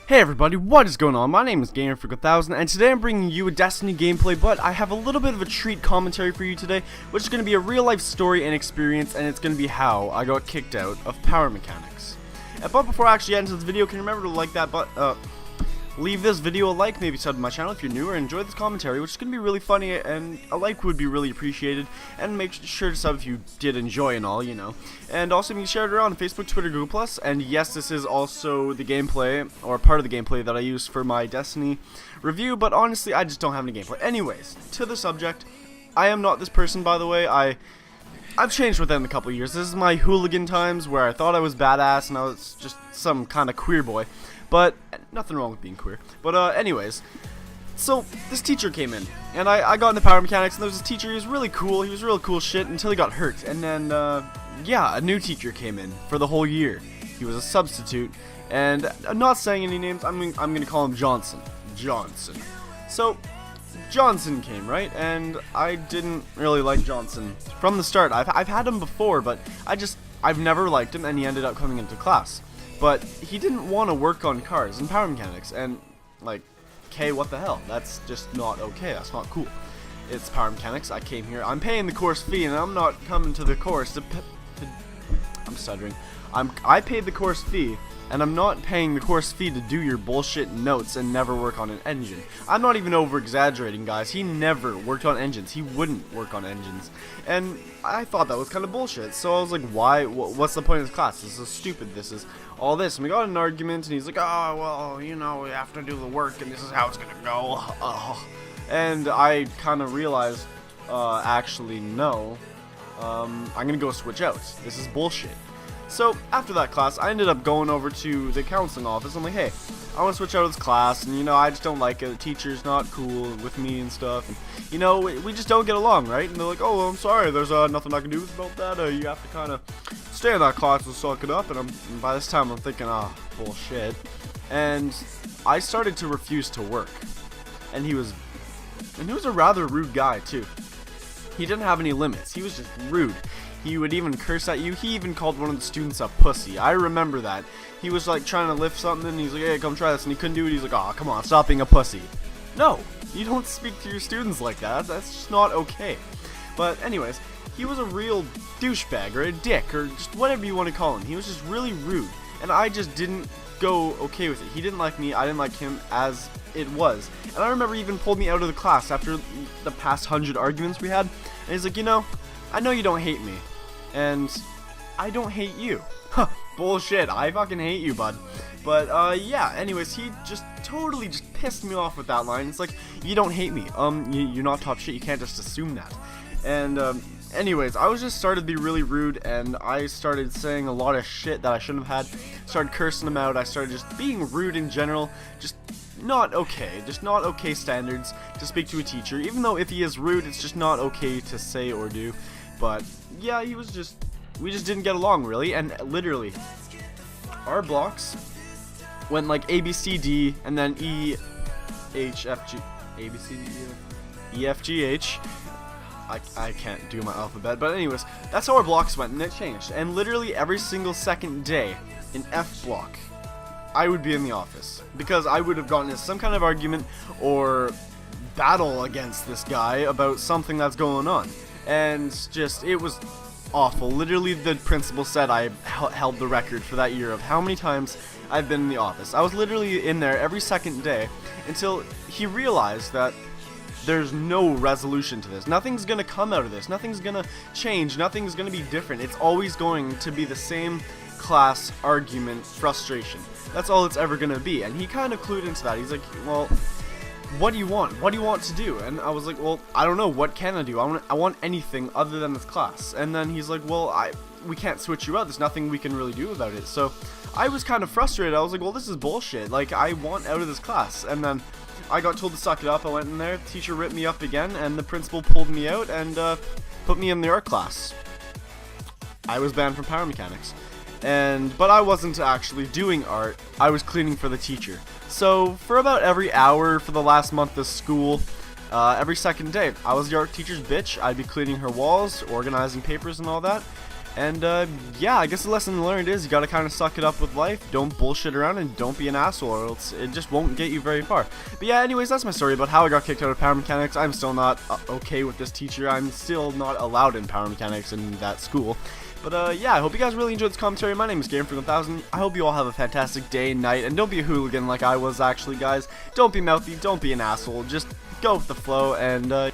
Hey everybody, what is going on? My name is GamerFreak1000 and today I'm bringing you a Destiny gameplay, but I have a little bit of a treat commentary for you today, which is going to be a real life story and experience, and it's going to be how I got kicked out of Power Mechanics. But before I actually get into this video, can you remember to like that leave this video a like, maybe sub to my channel if you're new, or enjoy this commentary, which is going to be really funny, and a like would be really appreciated, and make sure to sub if you did enjoy and all, you know. And also you can share it around on Facebook, Twitter, Google+, and yes, this is also the gameplay, or part of the gameplay that I use for my Destiny review, but honestly, I just don't have any gameplay. Anyways, to the subject, I am not this person, by the way. I've changed within a couple years. This is my hooligan times where I thought I was badass and I was just some kind of queer boy. But, nothing wrong with being queer. But, anyways, so, this teacher came in, and I got into Power Mechanics, and there was this teacher. He was really cool, he was real cool shit, until he got hurt. And then, yeah, a new teacher came in for the whole year. He was a substitute, and I'm not saying any names, I'm gonna call him Johnson. So, Johnson came, right? And I didn't really like Johnson from the start. I've had him before, but I've never liked him, and he ended up coming into class. But he didn't want to work on cars and Power Mechanics, and like, okay, what the hell? That's just not okay. That's not cool. It's Power Mechanics. I came here. I'm paying the course fee, and I'm not coming to the course I'm stuttering. I paid the course fee, and I'm not paying the course fee to do your bullshit notes and never work on an engine. I'm not even over-exaggerating, guys. He never worked on engines. He wouldn't work on engines. And I thought that was kind of bullshit. So I was like, why? What's the point of this class? This is stupid. This is all this. And we got in an argument, and he's like, oh, well, you know, we have to do the work, and this is how it's gonna go. And I kind of realized, actually, no. I'm gonna go switch out. This is bullshit. So, after that class, I ended up going over to the counseling office. I'm like, hey, I want to switch out of this class, and, you know, I just don't like it. The teacher's not cool with me and stuff, and, you know, we just don't get along, right? And they're like, oh, well, I'm sorry, there's nothing I can do about that. You have to kind of stay in that class and suck it up, and by this time, I'm thinking, bullshit. And I started to refuse to work, and he was a rather rude guy, too. He didn't have any limits. He was just rude. He would even curse at you. He even called one of the students a pussy. I remember that. He was like trying to lift something, and he's like, hey, come try this, and he couldn't do it. He's like, oh, come on, stop being a pussy. No, you don't speak to your students like that. That's just not okay. But anyways, he was a real douchebag, or a dick, or just whatever you want to call him. He was just really rude, and I just didn't go okay with it. He didn't like me, I didn't like him as it was. And I remember he even pulled me out of the class after the past 100 arguments we had, and he's like, you know, I know you don't hate me, and I don't hate you. Huh, bullshit, I fucking hate you, bud. But, yeah, anyways, he just totally just pissed me off with that line. It's like, you don't hate me. You're not top shit, you can't just assume that. And, anyways, I was just started to be really rude, and I started saying a lot of shit that I shouldn't have had. Started cursing him out, I started just being rude in general, just not okay standards to speak to a teacher. Even though if he is rude, it's just not okay to say or do. But, yeah, we just didn't get along, really, and literally, our blocks went like A, B, C, D, and then E, H, F, G, A, B, C, D, E, F, G, H. I can't do my alphabet, but anyways, that's how our blocks went, and it changed. And literally every single second day in F block, I would be in the office, because I would have gotten into some kind of argument or battle against this guy about something that's going on. And just, it was awful. Literally, the principal said I held the record for that year of how many times I've been in the office. I was literally in there every second day until he realized that there's no resolution to this. Nothing's gonna come out of this. Nothing's gonna change. Nothing's gonna be different. It's always going to be the same class argument frustration. That's all it's ever gonna be. And he kind of clued into that. He's like, well, what do you want? What do you want to do? And I was like, well, I don't know. What can I do? I want anything other than this class. And then he's like, well, we can't switch you out. There's nothing we can really do about it. So I was kind of frustrated. I was like, well, this is bullshit. Like, I want out of this class. And then I got told to suck it up. I went in there. The teacher ripped me up again, and the principal pulled me out and put me in the art class. I was banned from Power Mechanics. But I wasn't actually doing art. I was cleaning for the teacher. So for about every hour for the last month of school, every second day, I was the art teacher's bitch. I'd be cleaning her walls, organizing papers and all that. And yeah, I guess the lesson learned is you gotta kind of suck it up with life. Don't bullshit around and don't be an asshole, or else it just won't get you very far. But yeah, anyways, that's my story about how I got kicked out of power mechanics. I'm still not okay with this teacher. I'm still not allowed in power mechanics in that school. But yeah, I hope you guys really enjoyed this commentary. My name is GamerFreak1000. I hope you all have a fantastic day and night, and don't be a hooligan like I was actually, guys. Don't be mouthy, don't be an asshole. Just go with the flow, and